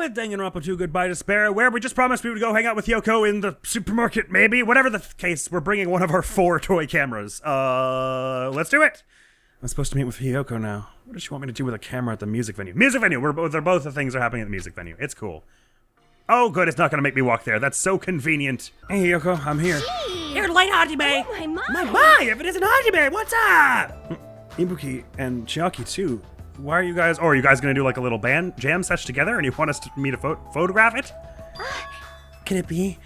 with Danganronpa 2 Goodbye Despair, where we just promised we would go hang out with Yoko in the supermarket, maybe. Whatever the case, we're bringing one of our 4 toy cameras. Let's do it. I'm supposed to meet with Hiyoko now. What does she want me to do with a camera at the music venue? Music venue! They're both the things are happening at the music venue. It's cool. Oh, good, it's not gonna make me walk there. That's so convenient. Hey, Hiyoko, I'm here. Gee. You're late, Hajime! Oh, my. My, if it isn't Hajime, what's up? Ibuki and Chiaki, too. Why are you guys, are you guys gonna do like a little jam sesh together and you want me to photograph it? Can it be?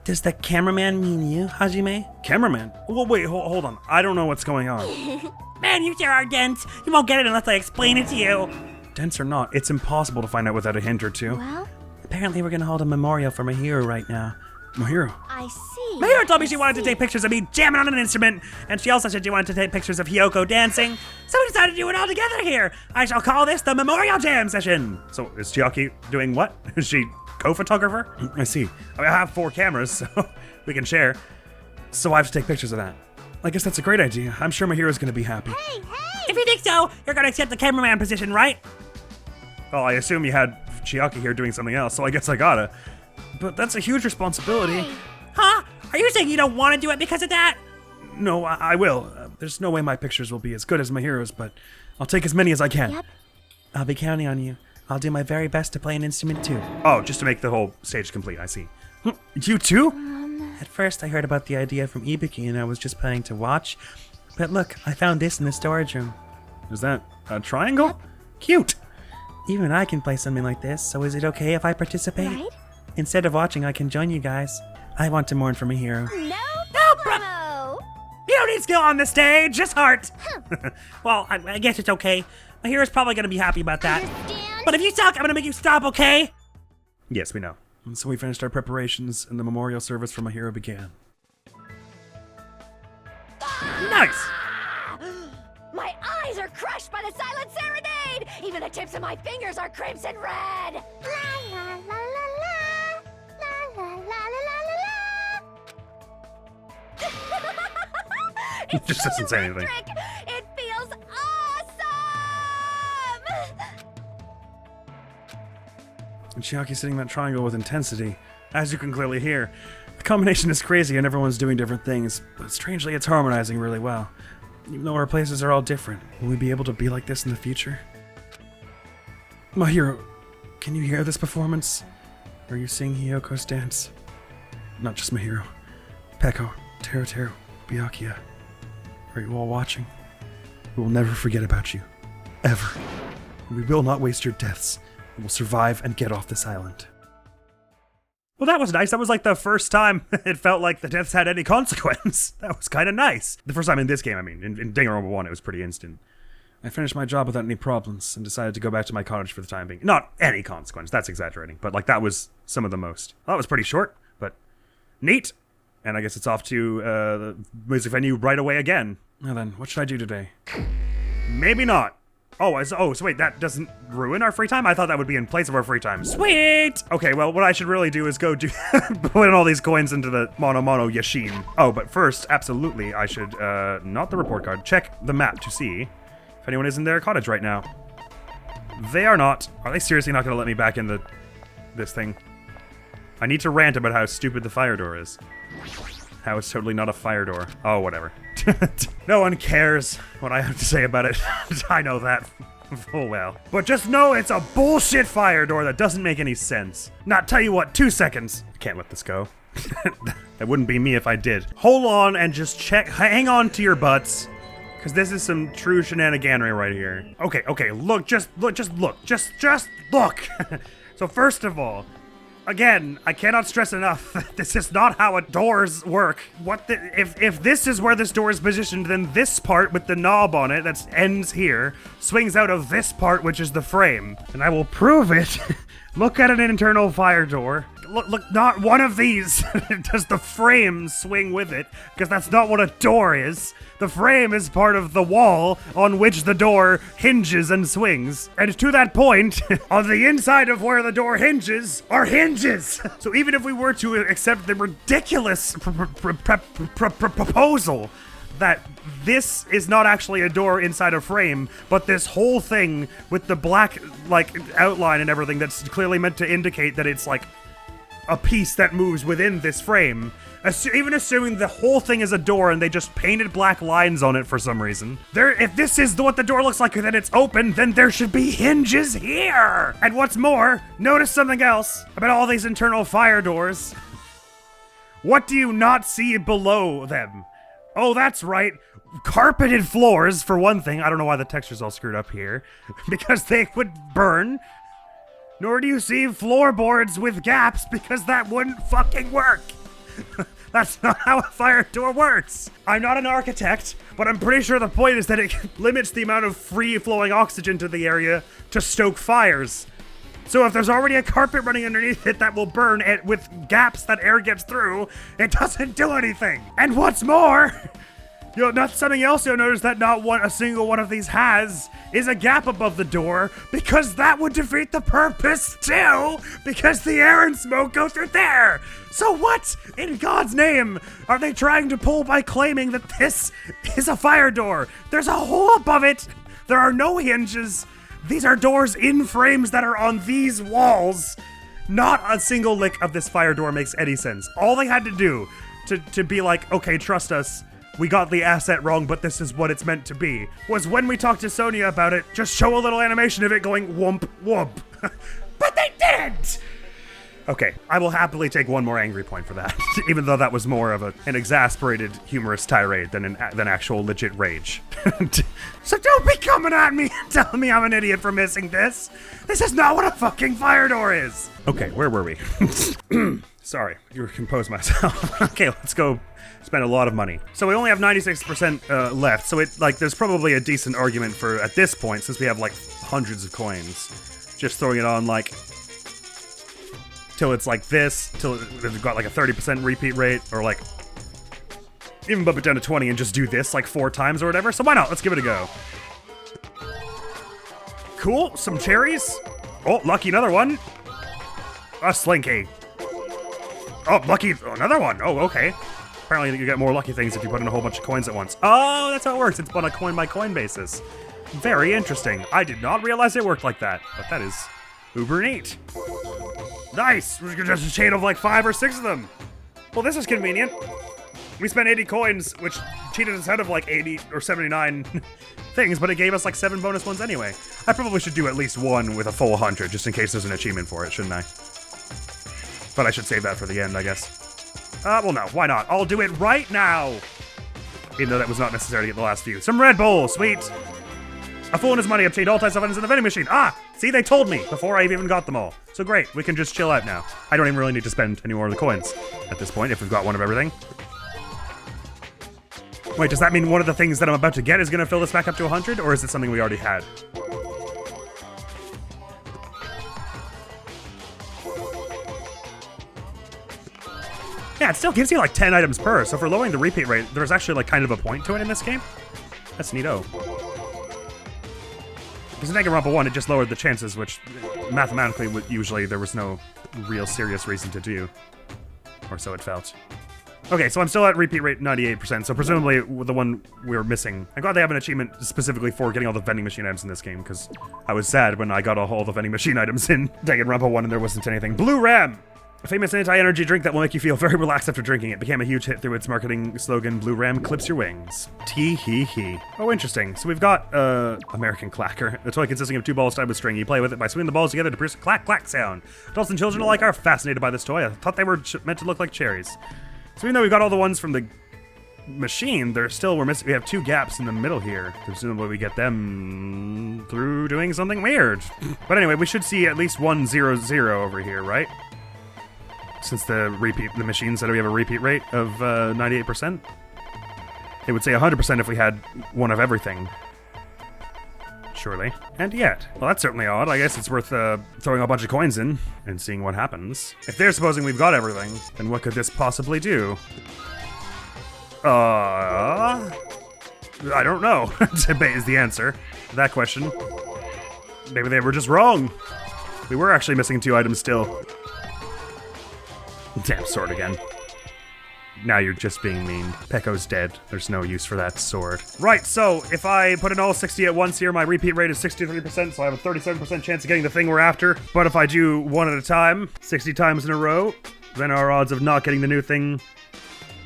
Does the cameraman mean you, Hajime? Cameraman? Well, wait, hold on. I don't know what's going on. Man, you sure are dense. You won't get it unless I explain it to you. Dense or not, it's impossible to find out without a hint or two. Well? Apparently we're gonna hold a memorial for Mahiro right now. Mahiro? I see. Mahiro told me she wanted to take pictures of me jamming on an instrument, and she also said she wanted to take pictures of Hiyoko dancing, so we decided to do it all together here. I shall call this the Memorial Jam Session. So is Chiaki doing what? Is she co-photographer? I see. I have 4 cameras, so we can share. So I have to take pictures of that. I guess that's a great idea. I'm sure Mahiro's gonna be happy. Hey! If you think so, you're gonna accept the cameraman position, right? Well, I assume you had Chiaki here doing something else, so I guess I gotta. But that's a huge responsibility. Hey. Huh? Are you saying you don't want to do it because of that? No, I will. There's no way my pictures will be as good as Mahiro's, but I'll take as many as I can. Yep. I'll be counting on you. I'll do my very best to play an instrument too. Oh, just to make the whole stage complete, I see. You too? At first I heard about the idea from Ibuki and I was just planning to watch. But look, I found this in the storage room. Is that a triangle? Yep. Cute. Even I can play something like this, so is it okay if I participate? Right? Instead of watching, I can join you guys. I want to mourn for Mahiro. No! You don't need skill on the stage, just heart. Well, I guess it's okay. Mahiro's probably gonna be happy about that. Understand? But if you suck, I'm gonna make you stop, okay? Yes, we know. And so we finished our preparations, and the memorial service for Mahiro began. Nice! My eyes are crushed by the silent serenade! Even the tips of my fingers are crimson red! La la la la la! La la la la la la! It Just doesn't say anything. It feels awesome! And Chiaki's sitting in that triangle with intensity, as you can clearly hear. The combination is crazy and everyone's doing different things, but strangely it's harmonizing really well. Even though our places are all different, will we be able to be like this in the future? Mahiro, can you hear this performance? Are you seeing Hiyoko's dance? Not just Mahiro. Peko, Teru, Byakuya. Are you all watching? We will never forget about you. Ever. We will not waste your deaths. We will survive and get off this island. Well, that was nice. That was like the first time it felt like the deaths had any consequence. That was kind of nice. The first time in this game, I mean. In Danganronpa 1, it was pretty instant. I finished my job without any problems and decided to go back to my cottage for the time being. Not any consequence, that's exaggerating. But like that was some of the most. Well, that was pretty short, but neat. And I guess it's off to the music venue right away again. Now then, what should I do today? Maybe not. So wait, that doesn't ruin our free time? I thought that would be in place of our free time. Sweet! Okay, well, what I should really do is go put in all these coins into the Mono Yashin. Oh, but first, absolutely, I should, not the report card, check the map to see if anyone is in their cottage right now. They are not. Are they seriously not gonna let me back in this thing? I need to rant about how stupid the fire door is. How it's totally not a fire door. Oh, whatever. No one cares what I have to say about it. I know that full well. But just know it's a bullshit fire door that doesn't make any sense. Not tell you what, 2 seconds. I can't let this go. That wouldn't be me if I did. Hold on and just check. Hang on to your butts. Because this is some true shenaniganery right here. Okay, look, just look. So first of all, again, I cannot stress enough, this is not how doors work. If this is where this door is positioned, then this part with the knob on it that ends here swings out of this part, which is the frame. And I will prove it. Look at an internal fire door. Look, not one of these does the frame swing with it, because that's not what a door is. The frame is part of the wall on which the door hinges and swings. And to that point, on the inside of where the door hinges are hinges. So even if we were to accept the ridiculous proposal that this is not actually a door inside a frame, but this whole thing with the black, like, outline and everything that's clearly meant to indicate that it's, like, a piece that moves within this frame. Even assuming the whole thing is a door and they just painted black lines on it for some reason. If this is what the door looks like and then it's open, then there should be hinges here! And what's more, notice something else about all these internal fire doors. What do you not see below them? Oh, that's right. Carpeted floors, for one thing. I don't know why the texture's all screwed up here. Because they would burn. Nor do you see floorboards with gaps, because that wouldn't fucking work. That's not how a fire door works. I'm not an architect, but I'm pretty sure the point is that it limits the amount of free-flowing oxygen to the area to stoke fires. So if there's already a carpet running underneath it that will burn it with gaps that air gets through, it doesn't do anything. And what's more, not something else you'll notice that not a single one of these has is a gap above the door, because that would defeat the purpose too, because the air and smoke go through there. So what in God's name are they trying to pull by claiming that this is a fire door? There's a hole above it. There are no hinges. These are doors in frames that are on these walls. Not a single lick of this fire door makes any sense. All they had to do to be like, okay, trust us, we got the asset wrong, but this is what it's meant to be, was when we talked to Sonia about it, just show a little animation of it going whoomp, whoomp. But they didn't! Okay, I will happily take one more angry point for that, even though that was more of an exasperated, humorous tirade than actual legit rage. So don't be coming at me and telling me I'm an idiot for missing this. This is not what a fucking fire door is. Okay, where were we? Sorry, you compose myself. Okay, let's go spend a lot of money. So we only have 96% left, so there's probably a decent argument for, at this point, since we have like hundreds of coins, just throwing it on like till it's like this, till we've got like a 30% repeat rate, or like even bump it down to 20 and just do this like 4 times or whatever. So why not? Let's give it a go. Cool, some cherries. Oh, lucky, another one. A slinky. Oh, lucky, another one. Oh, okay. Apparently you get more lucky things if you put in a whole bunch of coins at once. Oh, that's how it works. It's on a coin-by-coin basis. Very interesting. I did not realize it worked like that, but that is uber neat. Nice! We're just a chain of like 5 or 6 of them. Well, this is convenient. We spent 80 coins, which cheated us out of like 80 or 79 things, but it gave us like 7 bonus ones anyway. I probably should do at least one with a full 100, just in case there's an achievement for it, shouldn't I? But I should save that for the end, I guess. Well, no, why not? I'll do it right now! Even though that was not necessary to get the last few. Some Red Bull, sweet! A fool and his money obtained all types of items in the vending machine. Ah! See, they told me before I even got them all. So great, we can just chill out now. I don't even really need to spend any more of the coins at this point, if we've got one of everything. Wait, does that mean one of the things that I'm about to get is going to fill this back up to 100, or is it something we already had? Yeah, it still gives you like 10 items per, so for lowering the repeat rate, there's actually like kind of a point to it in this game. That's neato. Because in Danganronpa 1, it just lowered the chances, which mathematically usually there was no real serious reason to do. Or so it felt. Okay, so I'm still at repeat rate 98%, so presumably the one we were missing. I'm glad they have an achievement specifically for getting all the vending machine items in this game, because I was sad when I got all the vending machine items in Danganronpa 1 and there wasn't anything. Blue Ram! A famous anti-energy drink that will make you feel very relaxed after drinking it. Became a huge hit through its marketing slogan, Blue Ram clips your wings. Tee-hee-hee. Oh, interesting. So we've got, American Clacker. A toy consisting of 2 balls tied with string. You play with it by swinging the balls together to produce a clack-clack sound. Adults and children alike are fascinated by this toy. I thought they were meant to look like cherries. So even though we've got all the ones from the machine, we're missing. We have 2 gaps in the middle here. Presumably we get them through doing something weird. But anyway, we should see at least 100 over here, right? Since the machine said we have a repeat rate of 98%. It would say 100% if we had one of everything. Surely. And yet. Well, that's certainly odd. I guess it's worth throwing a bunch of coins in and seeing what happens. If they're supposing we've got everything, then what could this possibly do? I don't know. Debate is the answer to that question. Maybe they were just wrong. We were actually missing 2 items still. Damn sword again. now you're just being mean. Pecco's dead. There's no use for that sword. Right, so if I put in all 60 at once here, my repeat rate is 63%, so I have a 37% chance of getting the thing we're after. But if I do one at a time, 60 times in a row, then our odds of not getting the new thing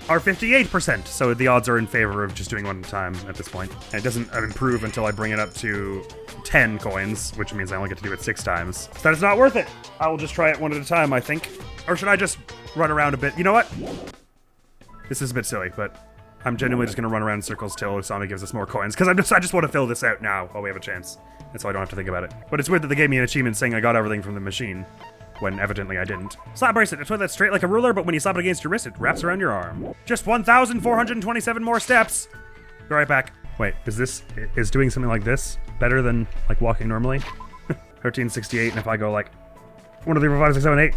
are 58%. So the odds are in favor of just doing one at a time at this point. And it doesn't improve until I bring it up to 10 coins, which means I only get to do it 6 times. So that is not worth it. I will just try it one at a time, I think. Or should I just run around a bit? You know what? This is a bit silly, but I'm genuinely just going to run around in circles till Usami gives us more coins, because I just want to fill this out now while we have a chance. And so I don't have to think about it. But it's weird that they gave me an achievement saying I got everything from the machine, when evidently I didn't. Slap bracelet. It's one that's straight like a ruler, but when you slap it against your wrist, it wraps around your arm. Just 1,427 more steps. Be right back. Wait, is doing something like this better than like walking normally? 1368, and if I go like 1, 2, 3, 4, 5, 6, 7, 8.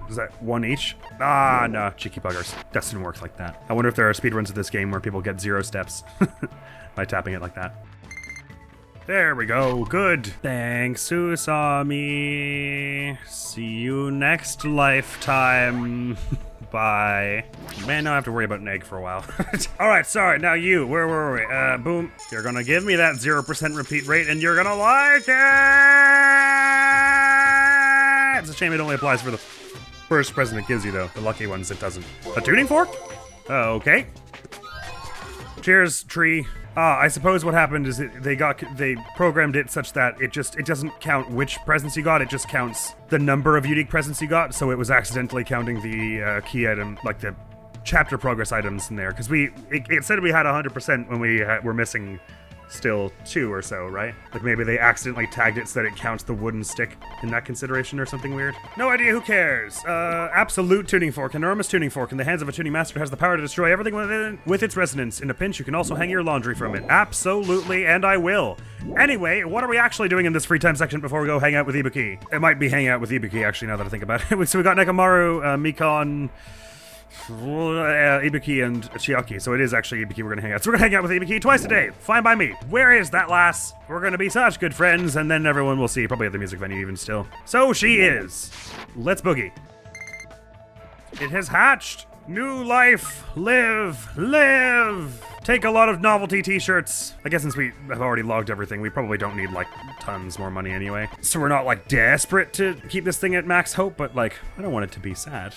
Is that 1 each? Ah, no, cheeky buggers. That didn't work like that. I wonder if there are speedruns of this game where people get 0 steps by tapping it like that. There we go, good. Thanks, Usami. See you next lifetime. Bye. Man, now I have to worry about an egg for a while. Alright, sorry, now you, where were we? Boom. You're gonna give me that 0% repeat rate and you're gonna like it! It's a shame it only applies for the first present it gives you, though. The lucky ones, it doesn't. A tuning fork? Okay. Cheers, tree. I suppose what happened is they programmed it such that it doesn't count which presents you got, it just counts the number of unique presents you got, so it was accidentally counting the key item, like the chapter progress items in there, because it said we had 100% when we were missing still 2 or so, right? Like maybe they accidentally tagged it so that it counts the wooden stick in that consideration or something weird. No idea, who cares? Absolute tuning fork, enormous tuning fork in the hands of a tuning master has the power to destroy everything with its resonance. In a pinch, you can also hang your laundry from it. Absolutely, and I will. Anyway, what are we actually doing in this free time section before we go hang out with Ibuki? It might be hang out with Ibuki, actually, now that I think about it. So we got Nekomaru, Mikan, Ibuki and Chiaki, so it is actually Ibuki we're gonna hang out. So we're gonna hang out with Ibuki twice a day. Fine by me. Where is that lass? We're gonna be such good friends, and then everyone will see, probably at the music venue even still. So she is. Let's boogie. It has hatched. New life. Live. Live. Take a lot of novelty t-shirts. I guess since we have already logged everything, we probably don't need, like, tons more money anyway. So we're not, like, desperate to keep this thing at max hope, but, like, I don't want it to be sad.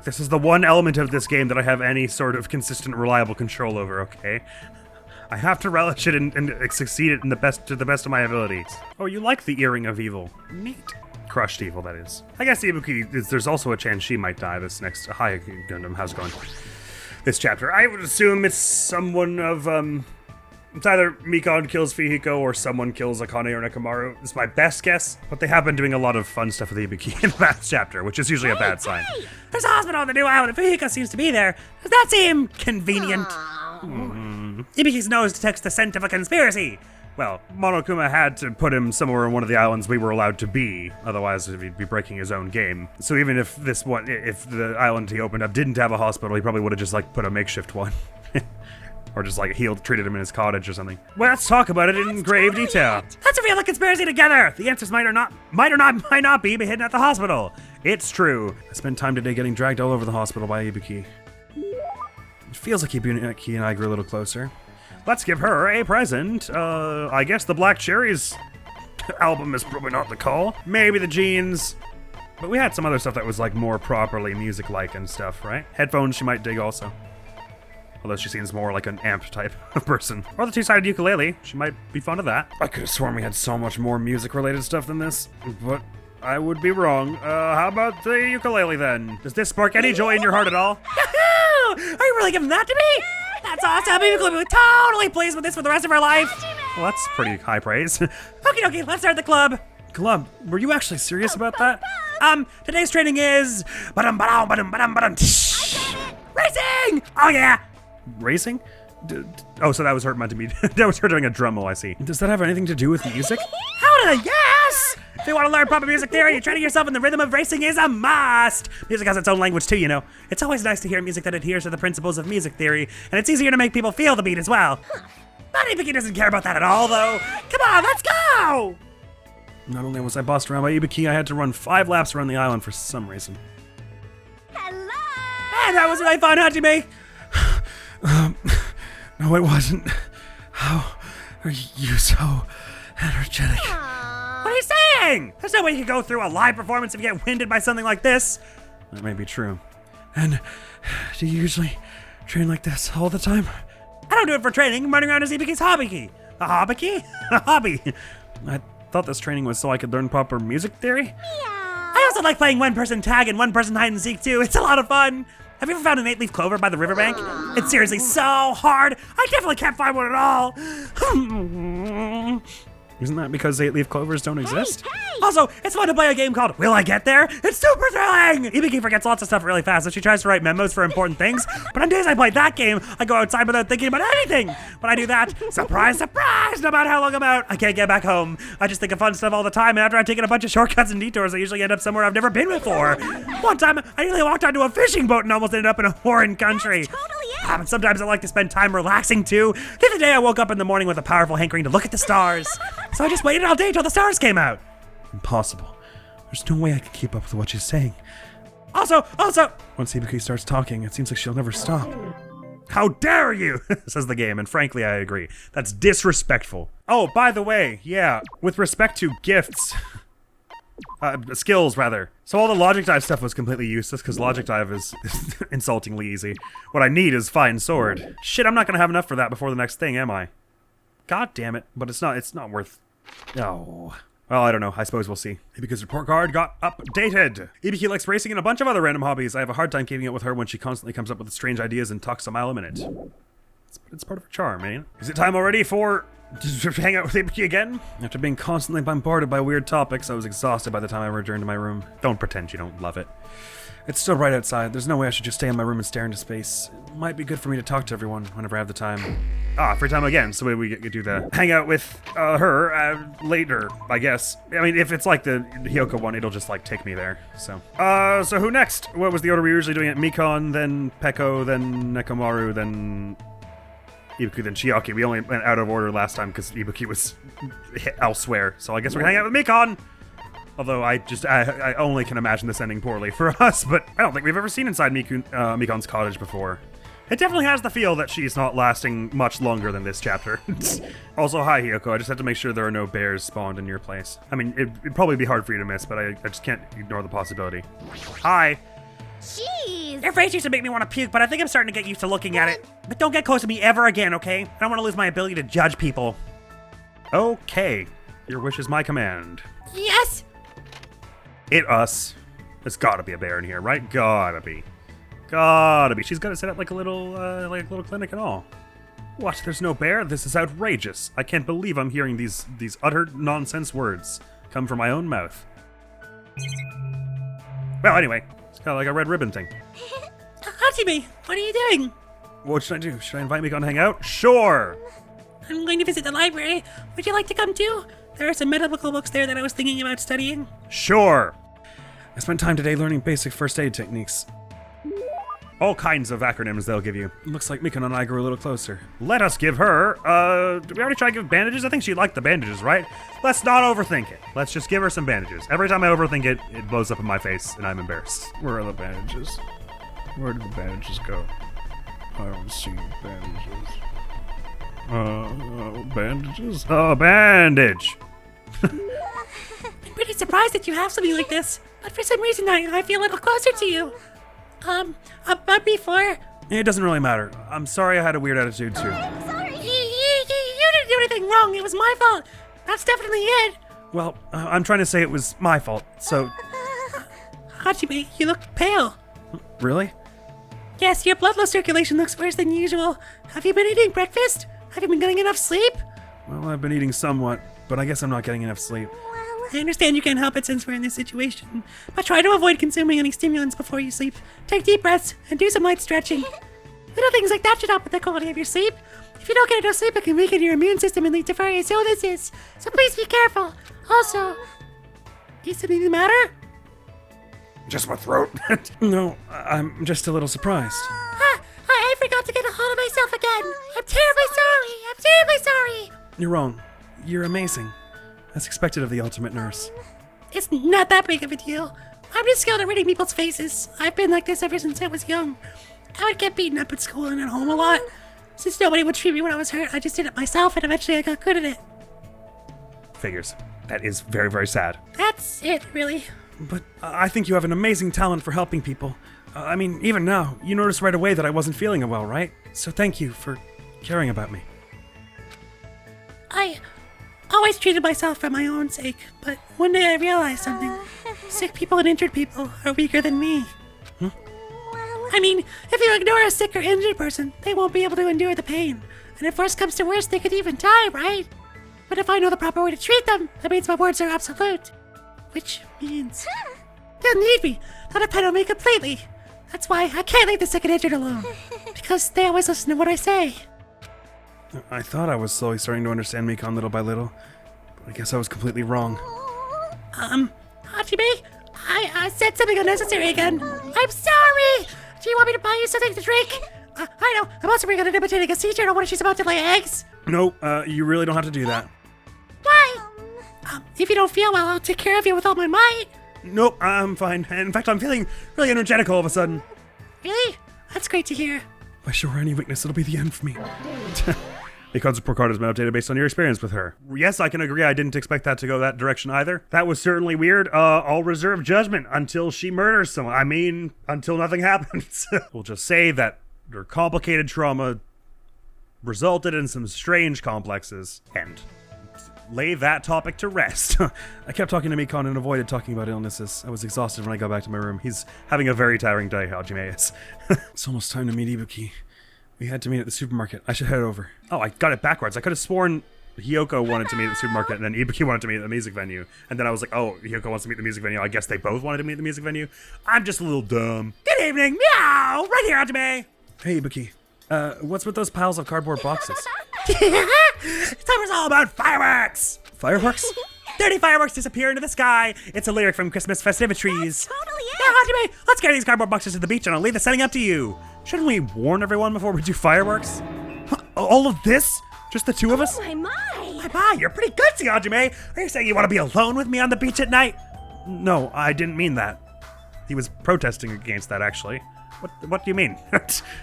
This is the one element of this game that I have any sort of consistent, reliable control over, okay? I have to relish it and succeed it to the best of my abilities. Oh, you like the earring of evil. Neat. Crushed evil, that is. I guess Ibuki, there's also a chance she might die this next... Hi, Gundam, how's it going? This chapter. I would assume it's someone of, it's either Mikan kills Fihiko or someone kills Akane or Nekomaru. It's my best guess, but they have been doing a lot of fun stuff with Ibuki in the last chapter, which is usually a bad sign. There's a hospital on the new island and Fihiko seems to be there. Does that seem convenient? Ibuki's nose detects the scent of a conspiracy. Well, Monokuma had to put him somewhere on one of the islands we were allowed to be, otherwise he'd be breaking his own game. So even if if the island he opened up didn't have a hospital, he probably would have just like put a makeshift one. Or just like treated him in his cottage or something. Well, let's talk about it in grave detail. Let's reveal the conspiracy together! The answers might not be hidden at the hospital. It's true. I spent time today getting dragged all over the hospital by Ibuki. It feels like Ibuki and I grew a little closer. Let's give her a present. I guess the Black Cherries album is probably not the call. Maybe the jeans. But we had some other stuff that was like more properly music-like and stuff, right? Headphones she might dig also. Although she seems more like an amp type of person. Or the two-sided ukulele. She might be fond of that. I could have sworn we had so much more music-related stuff than this, but I would be wrong. How about the ukulele then? Does this spark any joy in your heart at all? Yahoo! Are you really giving that to me? That's awesome! We'll be totally pleased with this for the rest of our life! Well, that's pretty high praise. Okie dokie, let's start the club! Club? Were you actually serious about that? Today's training is... Racing! Oh yeah! Racing? Oh, so that was her meant to be... that was her doing a drum, I see. Does that have anything to do with music? How did I... Yes! If you want to learn proper music theory, training yourself in the rhythm of racing is a must! Music has its own language too, you know. It's always nice to hear music that adheres to the principles of music theory, and it's easier to make people feel the beat as well. But Ibuki doesn't care about that at all, though. Come on, let's go! Not only was I bossed around by Ibuki, I had to run 5 laps around the island for some reason. Hello! That wasn't my fun, Hajime! No, it wasn't. How are you so energetic? What are you saying? There's no way you can go through a live performance if you get winded by something like this. That may be true. And do you usually train like this all the time? I don't do it for training. I'm running around as Ibuki's hobby. A hobby? A hobby. I thought this training was so I could learn proper music theory. I also like playing one-person tag and one-person hide-and-seek too. It's a lot of fun. Have you ever found an 8-leaf clover by the riverbank? It's seriously so hard. I definitely can't find one at all. Isn't that because 8-leaf clovers don't exist? Hey! Also, it's fun to play a game called Will I Get There? It's super thrilling! Ibuki forgets lots of stuff really fast, so she tries to write memos for important things. But on days I play that game, I go outside without thinking about anything. When I do that, surprise, surprise, no matter how long I'm out, I can't get back home. I just think of fun stuff all the time, and after I've taken a bunch of shortcuts and detours, I usually end up somewhere I've never been before. One time, I nearly walked onto a fishing boat and almost ended up in a foreign country. Totally it. But sometimes I like to spend time relaxing too. The other day I woke up in the morning with a powerful hankering to look at the stars. So I just waited all day till the stars came out. Impossible. There's no way I can keep up with what she's saying. Also, once Ibuki starts talking, it seems like she'll never stop. How dare you, says the game, and frankly I agree. That's disrespectful. Oh, by the way, yeah, with respect to gifts, skills rather. So all the logic dive stuff was completely useless because logic dive is insultingly easy. What I need is fine sword. Shit, I'm not gonna have enough for that before the next thing, am I? God damn it, but it's not worth... Oh. Well, I don't know. I suppose we'll see. Ibuki's report card got updated. Ibuki likes racing and a bunch of other random hobbies. I have a hard time keeping up with her when she constantly comes up with strange ideas and talks a mile a minute. It's part of her charm, man. Is it time already for... to hang out with Ibuki again? After being constantly bombarded by weird topics, I was exhausted by the time I returned to my room. Don't pretend you don't love it. It's still right outside. There's no way I should just stay in my room and stare into space. It might be good for me to talk to everyone whenever I have the time. Free time again, so we get to do the hang out with her later, I guess. I mean, if it's like the Hyoko one, it'll just like take me there, so. So who next? What was the order we were usually doing it? Mikan, then Peko, then Nekomaru, then Ibuki, then Chiaki. We only went out of order last time because Ibuki was elsewhere, so I guess we're gonna hang out with Mikan. Although I only can imagine this ending poorly for us, but I don't think we've ever seen inside Mikan's cottage before. It definitely has the feel that she's not lasting much longer than this chapter. Also, hi Hyoko, I just have to make sure there are no bears spawned in your place. I mean, it'd probably be hard for you to miss, but I just can't ignore the possibility. Hi. Jeez. Your face used to make me want to puke, but I think I'm starting to get used to looking at it. But don't get close to me ever again, okay? I don't want to lose my ability to judge people. Okay. Your wish is my command. Yes. Us. There's gotta be a bear in here, right? Gotta be. Gotta be. She's gotta set up like a little clinic and all. What? There's no bear? This is outrageous. I can't believe I'm hearing these utter nonsense words come from my own mouth. Well, anyway, it's kind of like a red ribbon thing. Hajime, what are you doing? What should I do? Should I invite Mikan to hang out? Sure! I'm going to visit the library. Would you like to come too? There are some medical books there that I was thinking about studying. Sure! I spent time today learning basic first aid techniques. All kinds of acronyms they'll give you. Looks like Mikan and I grew a little closer. Let us give her, did we already try to give bandages? I think she liked the bandages, right? Let's not overthink it. Let's just give her some bandages. Every time I overthink it, it blows up in my face and I'm embarrassed. Where are the bandages? Where did the bandages go? I don't see bandages. Bandages? Oh, bandage! I'm pretty surprised that you have something like this, but for some reason I feel a little closer to you. But before... It doesn't really matter. I'm sorry I had a weird attitude too. I'm sorry. You didn't do anything wrong, it was my fault. That's definitely it. Well, I'm trying to say it was my fault, so... Hajime, you look pale. Really? Yes, your blood flow circulation looks worse than usual. Have you been eating breakfast? Have you been getting enough sleep? Well, I've been eating somewhat, but I guess I'm not getting enough sleep. I understand you can't help it since we're in this situation, but try to avoid consuming any stimulants before you sleep. Take deep breaths and do some light stretching. Little things like that should help with the quality of your sleep. If you don't get enough sleep, it can weaken your immune system and lead to various illnesses, so please be careful. Also, is something the matter? Just my throat. No, I'm just a little surprised. I forgot to get a hold of myself again. I'm terribly sorry. You're wrong. You're amazing. That's expected of the ultimate nurse. It's not that big of a deal. I'm just skilled at reading people's faces. I've been like this ever since I was young. I would get beaten up at school and at home a lot. Since nobody would treat me when I was hurt, I just did it myself, and eventually I got good at it. Figures. That is very, very sad. That's it, really. But I think you have an amazing talent for helping people. I mean, even now, you noticed right away that I wasn't feeling well, right? So thank you for caring about me. I always treated myself for my own sake, but one day I realized something. Sick people and injured people are weaker than me. I mean, if you ignore a sick or injured person, they won't be able to endure the pain. And if worse comes to worse, they could even die, right? But if I know the proper way to treat them, that means my words are absolute. Which means they'll need me, not depend on me completely. That's why I can't leave the sick and injured alone. Because they always listen to what I say. I thought I was slowly starting to understand Mikan little by little, but I guess I was completely wrong. Hajime, I said something unnecessary again. I'm sorry! Do you want me to buy you something to drink? I know, I'm also bringing an imitating a sea turtle when she's about to lay eggs. No, you really don't have to do that. Why? If you don't feel well, I'll take care of you with all my might. Nope, I'm fine. In fact, I'm feeling really energetic all of a sudden. Really? That's great to hear. If I show her any weakness, it'll be the end for me. Mikan's report card has been updated based on your experience with her. Yes, I can agree. I didn't expect that to go that direction either. That was certainly weird. I'll reserve judgment until she murders someone. I mean, until nothing happens. We'll just say that her complicated trauma resulted in some strange complexes, and lay that topic to rest. I kept talking to Mikan and avoided talking about illnesses. I was exhausted when I got back to my room. He's having a very tiring day, Hajime is. It's almost time to meet Ibuki. We had to meet at the supermarket. I should head over. Oh, I got it backwards. I could have sworn Hiyoko wanted to meet at the supermarket and then Ibuki wanted to meet at the music venue. And then I was like, oh, Hiyoko wants to meet at the music venue. I guess they both wanted to meet at the music venue. I'm just a little dumb. Good evening. Meow. Right here, Hajime. Hey, Ibuki. What's with those piles of cardboard boxes? Summer's all about fireworks. Fireworks? 30 fireworks disappear into the sky. It's a lyric from Christmas festivities. Totally is. Now, Hajime, let's carry these cardboard boxes to the beach and I'll leave the setting up to you. Shouldn't we warn everyone before we do fireworks? Huh, all of this? Just the two of us? My. Bye, you're pretty gutsy, Hajime. Are you saying you want to be alone with me on the beach at night? No, I didn't mean that. He was protesting against that, actually. What do you mean?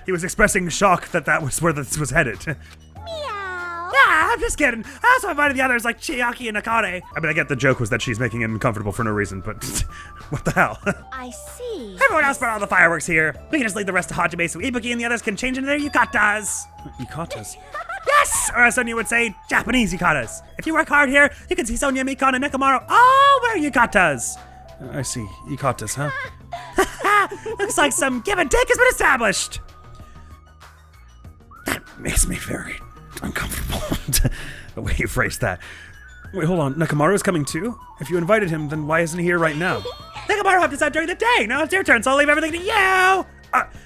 He was expressing shock that was where this was headed. Meow. Yeah, I'm just kidding. I also invited the others like Chiaki and Akane. I mean, I get the joke was that she's making him uncomfortable for no reason, but what the hell? I see. Everyone else brought all the fireworks here. We can just leave the rest to Hajime so Ibuki and the others can change into their yukatas. Yukatas? Yes! Or as Sonia would say, Japanese yukatas. If you work hard here, you can see Sonia, Mikan, and Nekomaru all wear yukatas. I see. Yukatas, huh? Looks like some give and take has been established. That makes me very uncomfortable. The way you phrased that. Wait, hold on. Nekomaru's coming too? If you invited him, then why isn't he here right now? Nekomaru helped us out during the day. Now it's your turn, so I'll leave everything to you.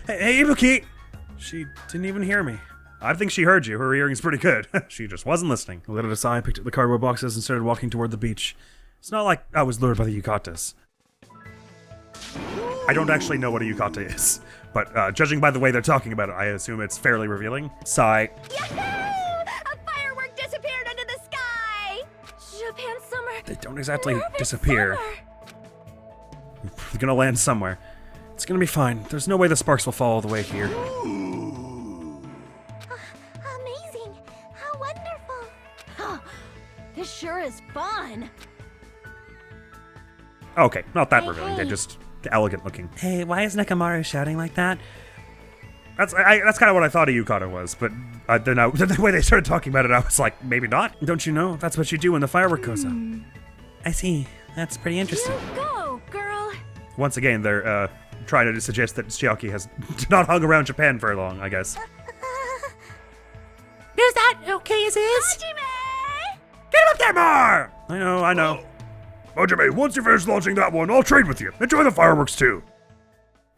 Hey, Ibuki! She didn't even hear me. I think she heard you. Her hearing's pretty good. She just wasn't listening. I let it aside, picked up the cardboard boxes, and started walking toward the beach. It's not like I was lured by the yukatas. I don't actually know what a yukata is, but judging by the way they're talking about it, I assume it's fairly revealing. Sigh. Yahoo! A firework disappeared into the sky. Japan summer. They don't exactly Perfect disappear. summer. They're gonna land somewhere. It's gonna be fine. There's no way the sparks will fall all the way here. Amazing. How wonderful. Huh. This sure is fun. Okay, not that Hey, revealing. hey. They're just elegant looking. Hey, why is Nekomaru shouting like that? That's kind of what I thought a yukata was, but then the way they started talking about it, I was like, maybe not. Don't you know? That's what you do when the firework goes up. I see. That's pretty interesting. You go, girl. Once again, they're trying to suggest that Chiaki has not hung around Japan very long, I guess. Is that okay as is? Hajime! Get him up there more! I know. Hajime, once you finish launching that one, I'll trade with you. Enjoy the fireworks too.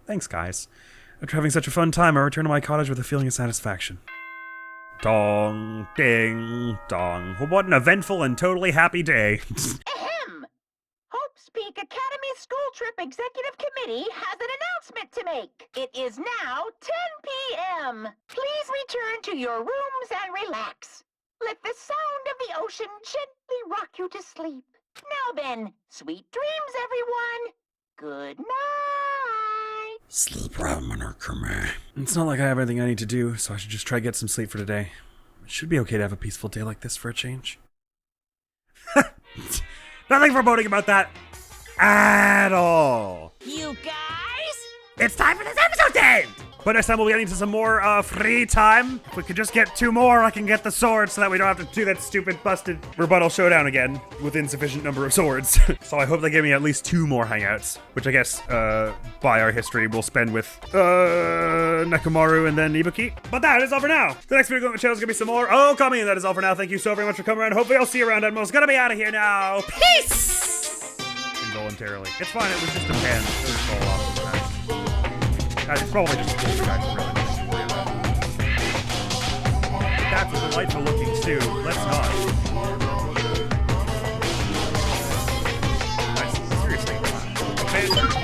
Thanks, guys. After having such a fun time, I return to my cottage with a feeling of satisfaction. Dong, ding, dong. What an eventful and totally happy day. Ahem! Hope's Peak Academy School Trip Executive Committee has an announcement to make. It is now 10 p.m. Please return to your rooms and relax. Let the sound of the ocean gently rock you to sleep. Now then, sweet dreams, everyone. Good night. Sleep Ramanarkame. It's not like I have anything I need to do, so I should just try to get some sleep for today. It should be okay to have a peaceful day like this for a change. Nothing foreboding about that at all. You guys? It's time for this episode to end! But next time we'll be getting to some more free time. If we could just get 2 more, I can get the sword so that we don't have to do that stupid busted rebuttal showdown again with insufficient number of swords. So I hope they give me at least 2 more hangouts, which I guess, by our history, we'll spend with, Nekomaru and then Ibuki. But that is all for now. The next video on the channel is gonna be some more Okami, and that is all for now. Thank you so very much for coming around. Hopefully I'll see you around. Admiral's gonna be out of here now. Peace! Involuntarily. It's fine, it was just a pen. It was fall off the match. It's probably just a cool guy for really That's a delightful looking stew. Let's not. Nice. Seriously. Okay.